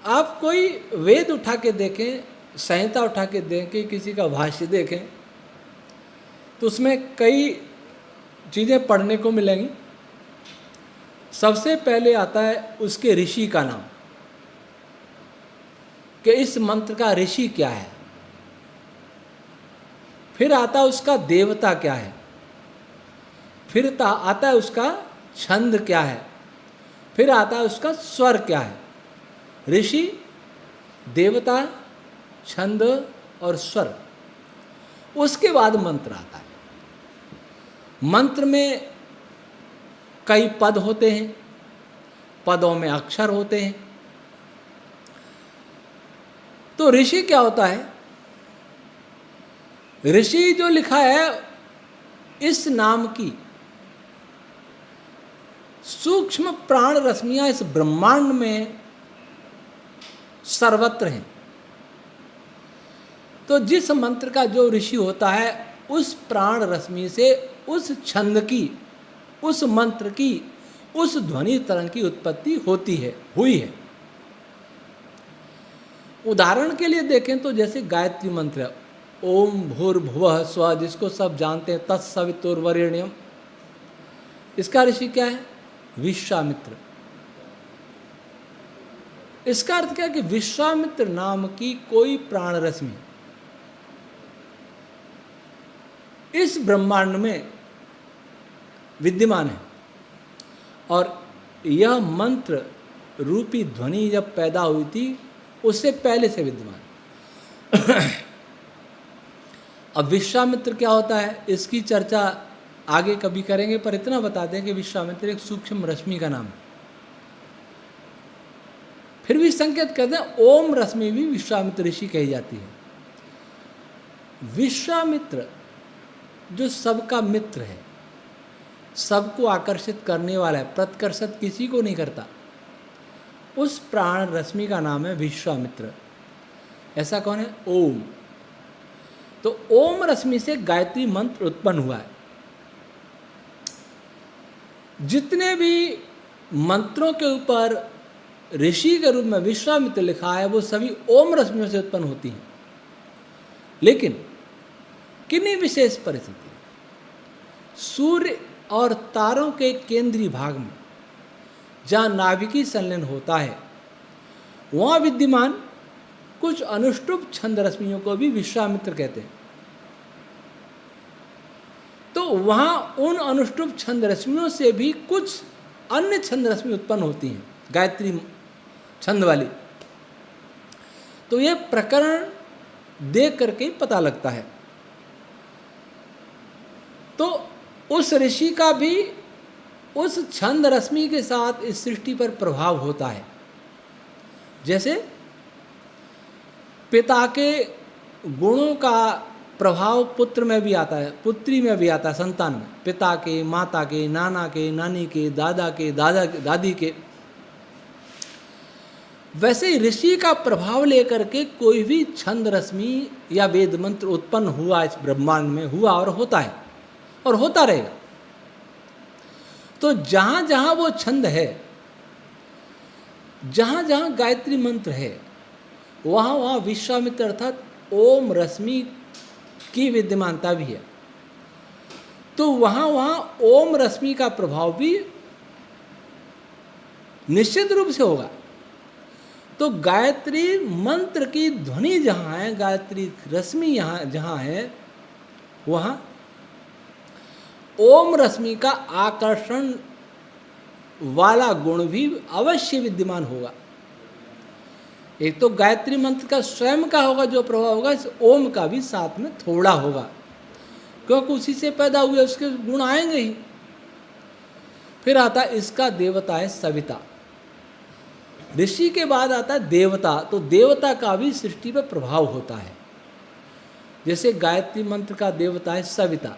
आप कोई वेद उठा के देखें, संहिता उठा के देखें, किसी का भाष्य देखें, तो उसमें कई चीज़ें पढ़ने को मिलेंगी। सबसे पहले आता है उसके ऋषि का नाम, कि इस मंत्र का ऋषि क्या है। फिर आता है उसका देवता क्या है। फिर आता है उसका छंद क्या है। फिर आता है उसका स्वर क्या है। ऋषि, देवता, छंद और स्वर। उसके बाद मंत्र आता है। मंत्र में कई पद होते हैं, पदों में अक्षर होते हैं। तो ऋषि क्या होता है? ऋषि जो लिखा है, इस नाम की सूक्ष्म प्राण रश्मियां इस ब्रह्मांड में सर्वत्र हैं। तो जिस मंत्र का जो ऋषि होता है, उस प्राण रश्मि से उस छंद की, उस मंत्र की, उस ध्वनि तरंग की उत्पत्ति होती है, हुई है। उदाहरण के लिए देखें तो जैसे गायत्री मंत्र है, ओम भूर्भुवः स्वः, जिसको सब जानते हैं, तत्सवितुर्वरेण्यम। इसका ऋषि क्या है? विश्वामित्र। इसका अर्थ क्या है कि विश्वामित्र नाम की कोई प्राण रश्मि इस ब्रह्मांड में विद्यमान है, और यह मंत्र रूपी ध्वनि जब पैदा हुई थी, उससे पहले से विद्यमान। अब विश्वामित्र क्या होता है, इसकी चर्चा आगे कभी करेंगे, पर इतना बताते हैं कि विश्वामित्र एक सूक्ष्म रश्मि का नाम है। फिर भी संकेत करते हैं ओम रश्मि भी विश्वामित्र ऋषि कही जाती है। विश्वामित्र जो सबका मित्र है, सबको आकर्षित करने वाला है, प्रतिकर्षित किसी को नहीं करता, उस प्राण रश्मि का नाम है विश्वामित्र। ऐसा कौन है? ओम। तो ओम रश्मि से गायत्री मंत्र उत्पन्न हुआ है। जितने भी मंत्रों के ऊपर ऋषि के रूप में विश्वामित्र लिखा है, वो सभी ओम रश्मियों से उत्पन्न होती हैं। लेकिन किन्हीं विशेष परिस्थिति, सूर्य और तारों के केंद्रीय भाग में जहाँ नाभिकीय संलयन होता है, वहाँ विद्यमान कुछ अनुष्टुप छंद रश्मियों को भी विश्वामित्र कहते हैं। तो वहाँ उन अनुष्टुप छंद रश्मियों से भी कुछ अन्य छंद रश्मि उत्पन्न होती हैं, गायत्री छंद वाली। तो यह प्रकरण देख करके पता लगता है। तो उस ऋषि का भी उस छंद रश्मि के साथ इस सृष्टि पर प्रभाव होता है। जैसे पिता के गुणों का प्रभाव पुत्र में भी आता है, पुत्री में भी आता है, संतान में। पिता के, माता के, नाना के, नानी के, दादा के, दादी के। वैसे ही ऋषि का प्रभाव लेकर के कोई भी छंद रश्मि या वेद मंत्र उत्पन्न हुआ इस ब्रह्मांड में, हुआ और होता है और होता रहेगा। तो जहाँ जहाँ वो छंद है, जहाँ जहाँ गायत्री मंत्र है, वहाँ वहाँ विश्वामित्र अर्थात ओम रश्मि की विद्यमानता भी है। तो वहाँ वहाँ ओम रश्मि का प्रभाव भी निश्चित रूप से होगा। तो गायत्री मंत्र की ध्वनि जहाँ है, गायत्री रश्मि यहाँ जहाँ है, वहाँ ओम रश्मि का आकर्षण वाला गुण भी अवश्य विद्यमान होगा। एक तो गायत्री मंत्र का स्वयं का होगा जो प्रभाव होगा, इस ओम का भी साथ में थोड़ा होगा, क्योंकि उसी से पैदा हुए, उसके गुण आएंगे ही। फिर आता है इसका देवता है सविता। ऋषि के बाद आता है देवता। तो देवता का भी सृष्टि पर प्रभाव होता है। जैसे गायत्री मंत्र का देवता है सविता।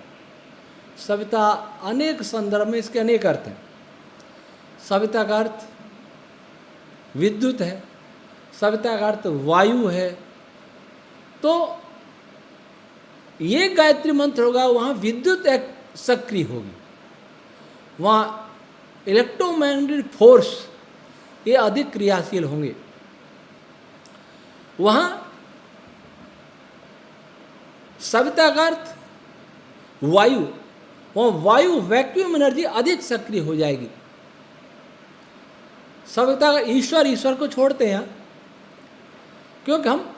सविता अनेक संदर्भ में इसके अनेक अर्थ हैं। सविता का अर्थ विद्युत है, सविता का अर्थ वायु है। तो ये गायत्री मंत्र होगा, वहाँ विद्युत एक सक्रिय होगी, वहाँ इलेक्ट्रोमैग्नेटिक फोर्स ये अधिक क्रियाशील होंगे। वहाँ सविता का अर्थ वायु, वहाँ वायु वैक्यूम एनर्जी अधिक सक्रिय हो जाएगी। सविता का ईश्वर को छोड़ते हैं क्योंकि हम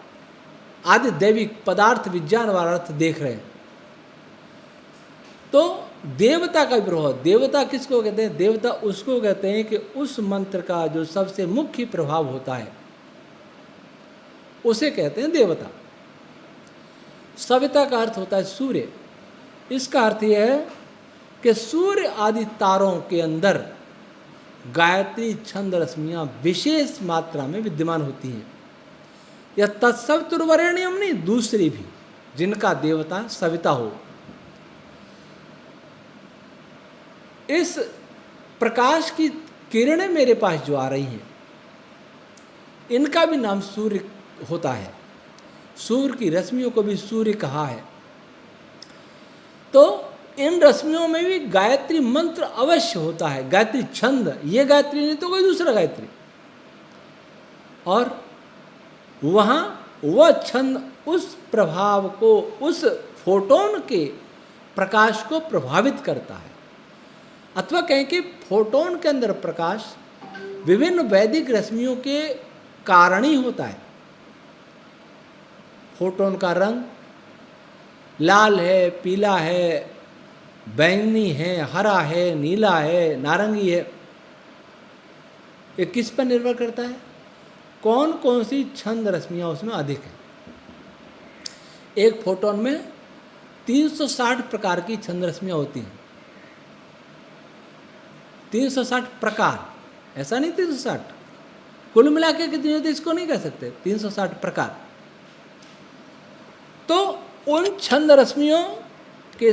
आदि दैविक पदार्थ विज्ञान वाला अर्थ देख रहे हैं। तो देवता का प्रभाव, देवता किसको कहते हैं? देवता उसको कहते हैं कि उस मंत्र का जो सबसे मुख्य प्रभाव होता है उसे कहते हैं देवता। सविता का अर्थ होता है सूर्य। इसका अर्थ यह है कि सूर्य आदि तारों के अंदर गायत्री छंद रश्मियां विशेष मात्रा में विद्यमान होती हैं। यह तत्सवितुर्वरेण्यम नहीं, दूसरी भी जिनका देवता सविता हो। इस प्रकाश की किरणें मेरे पास जो आ रही हैं, इनका भी नाम सूर्य होता है। सूर्य की रश्मियों को भी सूर्य कहा है। तो इन रश्मियों में भी गायत्री मंत्र अवश्य होता है, गायत्री छंद। ये गायत्री नहीं तो कोई दूसरा गायत्री। और वहाँ वह छंद उस प्रभाव को, उस फोटोन के प्रकाश को प्रभावित करता है। अथवा कहें कि फोटोन के अंदर प्रकाश विभिन्न वैदिक रश्मियों के कारण ही होता है। फोटोन का रंग लाल है, पीला है, बैंगनी है, हरा है, नीला है, नारंगी है। ये किस पर निर्भर करता है? कौन कौन सी छंद रश्मियाँ उसमें अधिक है। एक फोटोन में 360 प्रकार की छंद रश्मियाँ होती हैं। 360 प्रकार, ऐसा नहीं 360, कुल मिला के कितनी होती है इसको नहीं कह सकते, 360 प्रकार। तो उन छंद रश्मियों के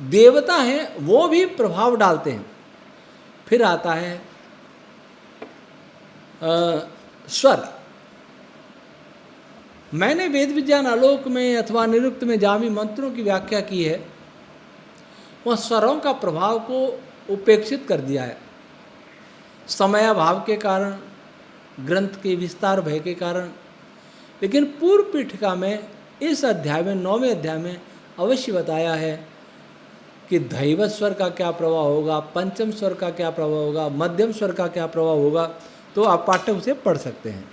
देवता हैं, वो भी प्रभाव डालते हैं। फिर आता है स्वर। मैंने वेद विज्ञान आलोक में अथवा निरुक्त में जहाँ भी मंत्रों की व्याख्या की है, वह स्वरों का प्रभाव को उपेक्षित कर दिया है। समयाभाव के कारण, ग्रंथ के विस्तार भय के कारण। लेकिन पूर्व पीठिका में इस अध्याय में, 9वें अध्याय में अवश्य बताया है कि धैवत स्वर का क्या प्रभाव होगा, पंचम स्वर का क्या प्रभाव होगा, मध्यम स्वर का क्या प्रभाव होगा। तो आप पाठक उसे पढ़ सकते हैं।